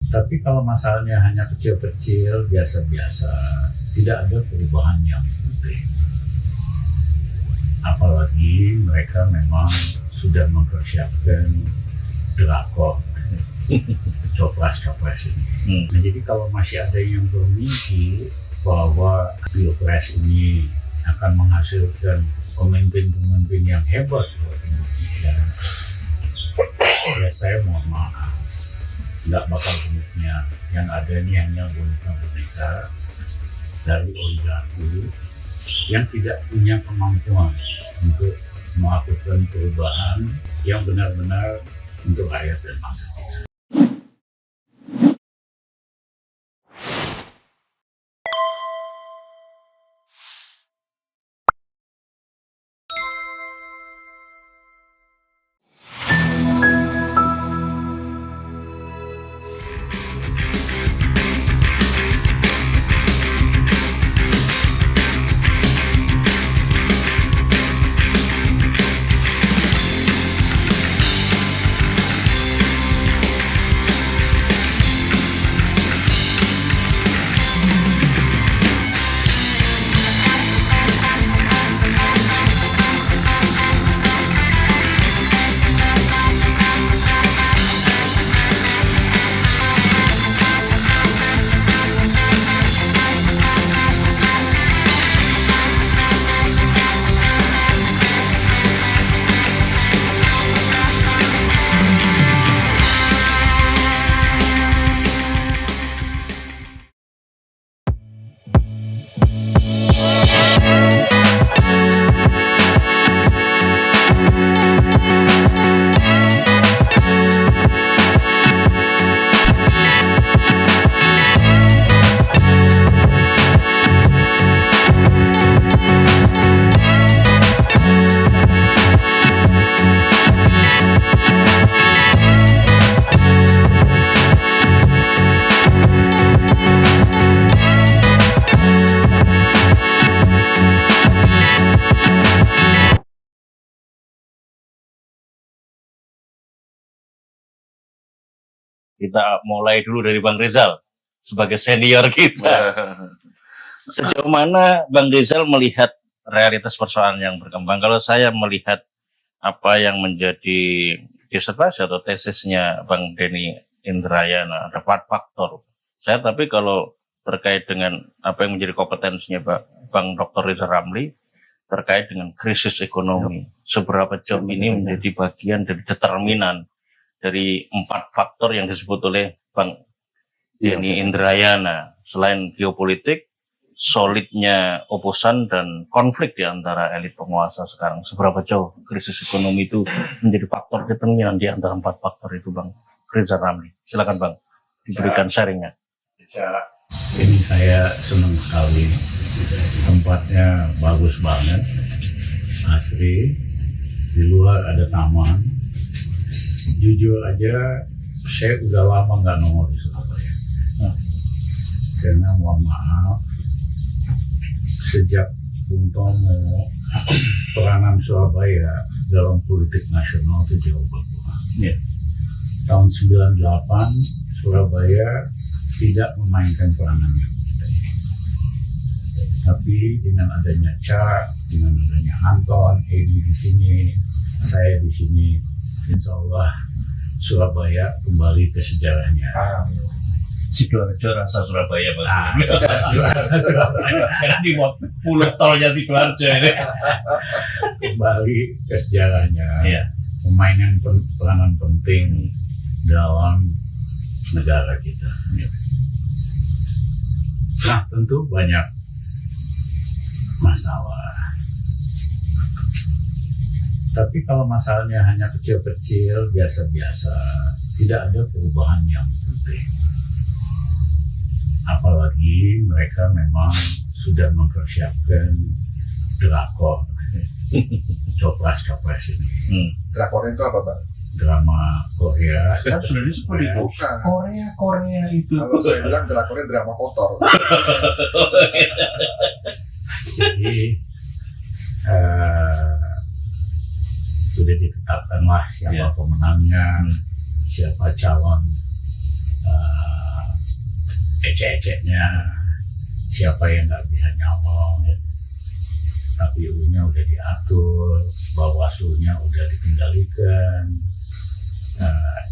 Tapi kalau masalahnya hanya kecil-kecil, biasa-biasa, tidak ada perubahan yang penting. Apalagi mereka memang sudah mempersiapkan drakor copras ini. Nah, jadi kalau masih ada yang bermimpi bahwa Pilpres ini akan menghasilkan pemimpin-pemimpin yang hebat buat Indonesia, ya saya mohon maaf, nggak bakal bentuknya. Yang ada ini hanya boneka-boneka dari oligarki yang tidak punya kemampuan untuk melakukan perubahan yang benar-benar untuk rakyat dan bangsa kita. Kita mulai dulu dari Bang Rizal sebagai senior kita. Sejauh mana Bang Rizal melihat realitas persoalan yang berkembang? Kalau saya melihat apa yang menjadi disertasi atau tesisnya Bang Denny Indrayana, ada 4 faktor. Tapi kalau terkait dengan apa yang menjadi kompetensinya Bang Dr. Rizal Ramli terkait dengan krisis ekonomi, seberapa jauh ini menjadi bagian dari determinan dari 4 faktor yang disebut oleh Bang Denny Indrayana, selain geopolitik, solidnya oposan dan konflik di antara elit penguasa sekarang. Seberapa jauh krisis ekonomi itu menjadi faktor determinan di antara 4 faktor itu, Bang Rizal Ramli? Silakan Bang, diberikan sharingnya. Ini saya senang sekali, tempatnya bagus banget, asri, di luar ada taman. Jujur aja, saya udah lama nggak nongol di Surabaya. Karena mohon maaf, sejak Bung Tomo, peranan Surabaya dalam politik nasional itu jauh berkurang. Tahun 98, Surabaya tidak memainkan peranan yang penting. Tapi dengan adanya Cak, dengan adanya Anton, Edi di sini, saya di sini, insya Allah Surabaya kembali ke sejarahnya. Sidoarjo rasa Surabaya, Bang. Rasa Surabaya. Karena di pulau tolnya Sidoarjo ini. Kembali ke sejarahnya. Iya. Memainkan peranan penting dalam negara kita. Nah, tentu banyak masalah. Tapi kalau masalahnya hanya kecil-kecil, biasa-biasa, tidak ada perubahan yang penting. Apalagi mereka memang sudah mempersiapkan drakor copras ini. Drakornya itu apa, Bang? Drama Korea. Kan sudah disebut itu. Korea itu. Kalau saya bilang drakornya drama kotor. Jadi sudah ditetapkanlah siapa pemenangnya, siapa calon ecek-eceknya siapa yang nggak bisa nyalon, KPU-nya udah diatur, Bawaslu-nya udah dikendalikan,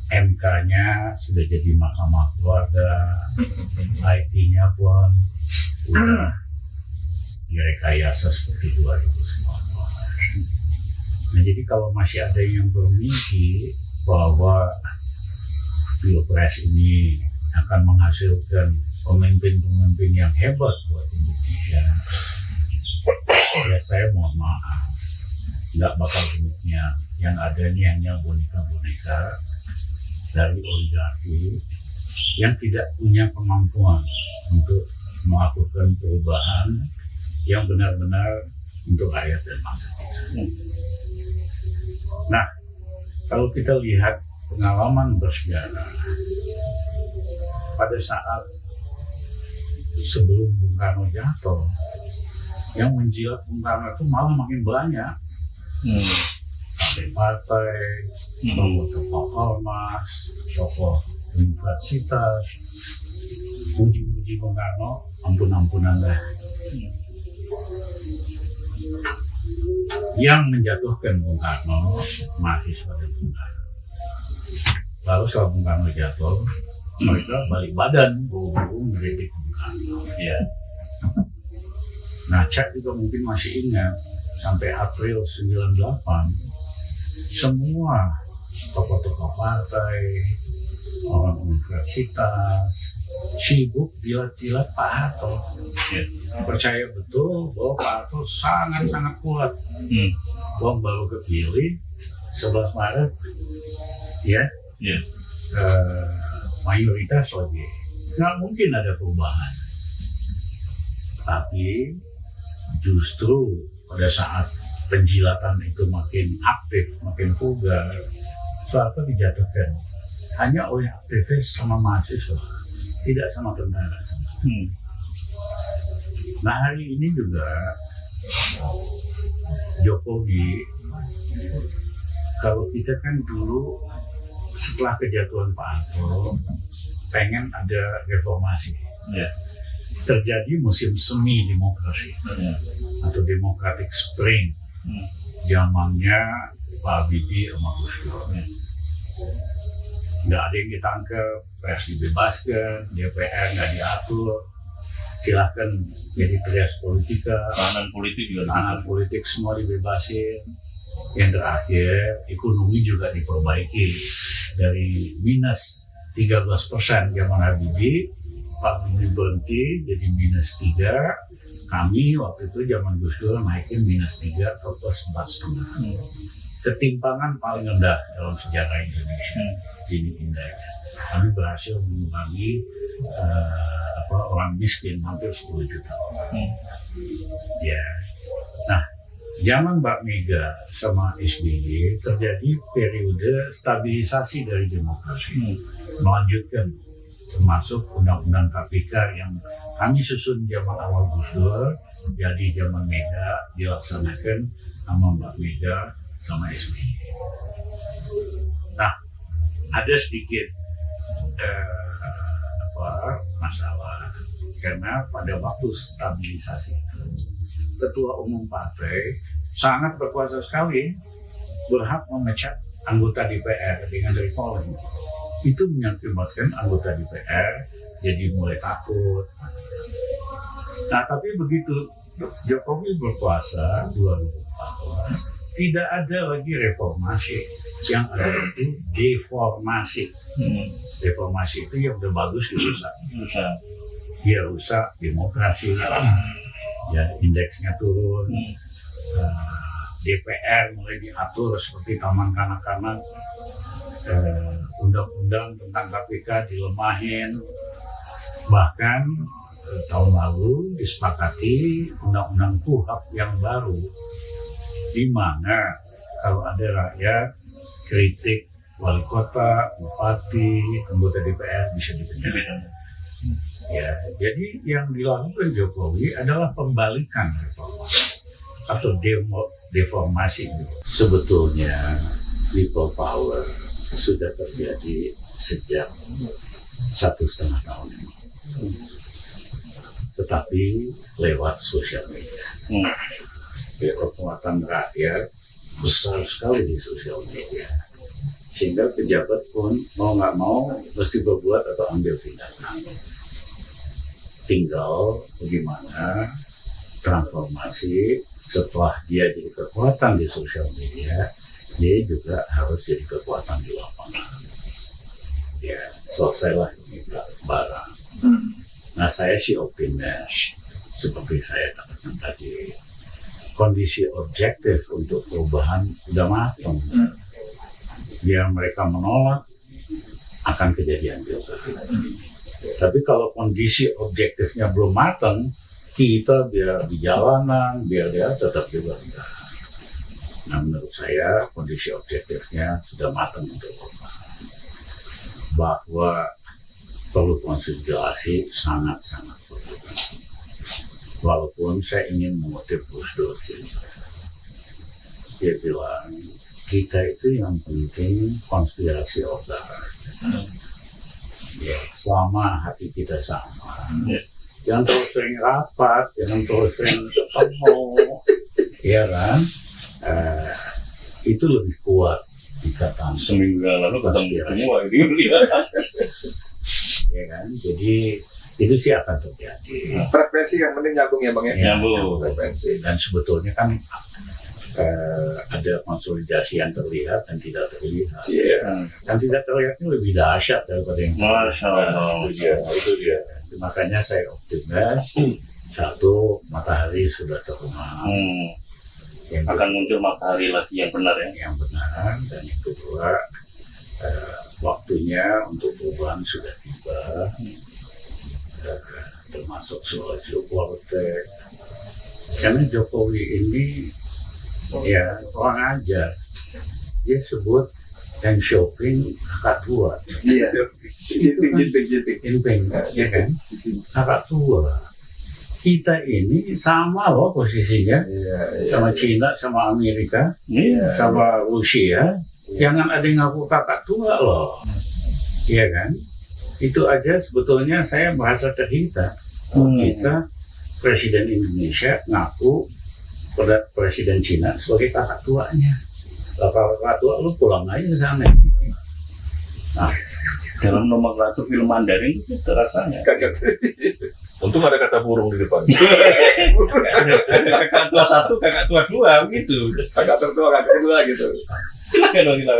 MK-nya sudah jadi Mahkamah Keluarga, IT-nya pun udah direkayasa seperti 2019. Nah, jadi kalau masih ada yang bermimpi bahwa Pilpres ini akan menghasilkan pemimpin-pemimpin yang hebat buat Indonesia, ya saya mohon maaf, nggak bakal demikian. Yang ada ini hanya boneka-boneka dari oligarki yang tidak punya kemampuan untuk melakukan perubahan yang benar-benar untuk rakyat dan bangsa kita. Nah, kalau kita lihat pengalaman bersejarah pada saat sebelum Bung Karno jatuh, yang menjilat Bung Karno itu malah makin banyak. Partai, tokoh ormas, tokoh universitas, puji-puji Bung Karno, ampun-ampunan dah. Yang menjatuhkan Bung Karno, mahasiswa dan Bung Karno. Lalu setelah Bung Karno jatuh, mereka balik badan, buru-buru ngeritik Bung Karno. Ya. Nah, Cak juga mungkin masih ingat, sampai April 98, semua tokoh-tokoh partai, orang universitas, sibuk jilat-jilat Pak Harto. Ya. Percaya betul bahwa Pak Harto sangat-sangat kuat. Bahwa baru kepilih 11 Maret, ya, mayoritas lagi. Nggak mungkin ada perubahan. Tapi justru pada saat penjilatan itu makin aktif, makin vulgar, Soeharto dijatuhkan hanya oleh aktivis sama mahasiswa, tidak sama tentara. Nah, hari ini juga Jokowi, kalau kita kan dulu setelah kejatuhan Pak Harto pengen ada reformasi. Terjadi musim semi demokrasi atau Democratic Spring, zamannya Pak Habibie sama Gus Dur. Nggak ada yang ditangkap, pers dibebaskan, DPR nggak diatur, silahkan jadi trias politika, Tahanan politik juga. tahanan politik semua dibebasin. Yang terakhir, ekonomi juga diperbaiki dari minus 13% zaman Habibie, Pak Habibie berhenti jadi minus 3. Kami waktu itu zaman Gus Dur naikin minus 3 ke plus 4,5. Ketimpangan paling rendah dalam sejarah Indonesia. Ini indeks. Kami berhasil mengurangi orang miskin hampir 10 juta orang. Ya. Nah, zaman Mbak Mega sama SBY terjadi periode stabilisasi dari demokrasi, melanjutkan termasuk undang-undang KPK yang kami susun zaman awal Gus Dur, jadi zaman Mega dilaksanakan sama Mbak Mega sama SBY. Nah, ada sedikit masalah karena pada waktu stabilisasi itu ketua umum partai sangat berkuasa sekali, berhak memecat anggota DPR dengan recalling. Itu mengakibatkan anggota DPR jadi mulai takut. Nah, tapi begitu Jokowi berkuasa 2014, tidak ada lagi reformasi, yang ada itu deformasi. Reformasi itu yang udah bagus dirusak. Dia rusak demokrasi, ya indeksnya turun. DPR mulai diatur seperti taman kanak-kanak. Undang-undang tentang KPK dilemahin, bahkan tahun lalu disepakati undang-undang KUHP yang baru, di mana kalau ada rakyat kritik wali kota, bupati, anggota DPR bisa dipenjara. Ya, jadi yang dilakukan Jokowi adalah pembalikan reformasi atau deformasi. Sebetulnya people power sudah terjadi sejak 1,5 tahun ini. tetapi lewat sosial media. Ya, kekuatan rakyat besar sekali di sosial media, sehingga pejabat pun mau nggak mau mesti berbuat atau ambil tindakan. Tinggal bagaimana transformasi setelah dia jadi kekuatan di sosial media, dia juga harus jadi kekuatan di lapangan. Ya, selesailah ini barang. Nah, saya sih optimis, seperti saya katakan tadi, kondisi objektif untuk perubahan udah matang. Biar mereka menolak, akan kejadian juga. Tapi kalau kondisi objektifnya belum matang, kita biar di jalanan, biar dia tetap juga enggak. Nah, menurut saya kondisi objektifnya sudah matang untuk perubahan. Bahwa perlu konsolidasi sangat-sangat perlu. Walaupun saya ingin mengutip Gus Dur, dia bilang kita itu yang penting konspirasi of the heart. Ya, selama hati kita sama, jangan terus sering rapat, jangan terus sering ketemu, ya kan? Itu lebih kuat ikatan. Seminggu yang lalu ketemu semua ini. Ya kan? Jadi itu sih akan terjadi. Frekuensi yang penting nyambung ya Bang ya. Nyambung. Frekuensi. Dan sebetulnya kan ada konsolidasi yang terlihat dan tidak terlihat. Iya. Yang tidak terlihatnya lebih dahsyat daripada yang Masya Allah. Itu dia. Makanya saya optimis. Satu, matahari sudah terbenam. Yang Akan muncul matahari lagi yang benar ya. yang benar, dan yang kedua waktunya untuk perubahan sudah tiba, termasuk soal geopolitik. Karena Jokowi ini ya orang ajar, dia sebut yang shopping kakak tua. Iya. Jiting. Impeng, ya kan? Kakak tua. Kita ini sama loh posisinya, sama Cina, sama Amerika, sama Rusia. Jangan ada yang ngaku kakak tua loh, iya kan? Itu aja sebetulnya saya merasa terhina. Bisa Presiden Indonesia ngaku pada Presiden Cina sebagai kakak tuanya. Kalau kakak tua lu pulang aja ke sana. Nah, Dalam nomenklatur film Mandarin itu rasanya. Untung ada kata burung di depan. Kakak tua satu, kakak tua dua, begitu. Kakak tertua, kakak kedua gitu. Silakan dong kita.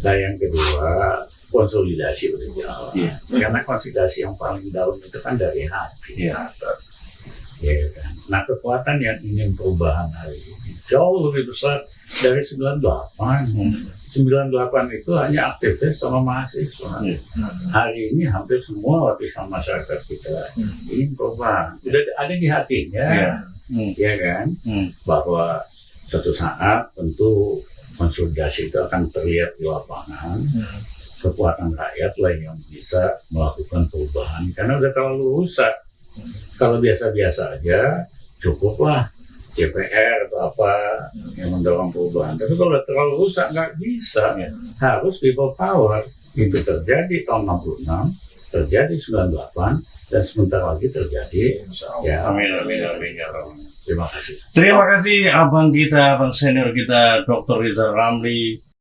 nah yang kedua konsolidasi berjalan. Iya. Karena konsolidasi yang paling dalam itu kan dari hati. Iya. Ya kan? Nah, kekuatan yang ingin perubahan hari ini jauh lebih besar dari 98. 98 itu hanya aktivis sama mahasiswa. Hari ini hampir semua lapisan masyarakat kita ingin perubahan. Sudah ada di hatinya, ya kan? Bahwa suatu saat tentu konsolidasi itu akan terlihat di lapangan. Kekuatan rakyat lah yang bisa melakukan perubahan karena udah terlalu rusak. Kalau biasa-biasa aja cukuplah DPR atau apa yang mendorong perubahan. Tapi kalau terlalu rusak nggak bisa. Harus people power. Itu terjadi tahun 66, terjadi 98, dan sebentar lagi terjadi. Ya, Amin, amin, amin, ya Allah. terima kasih. Terima kasih abang kita, abang senior kita, Dr. Rizal Ramli.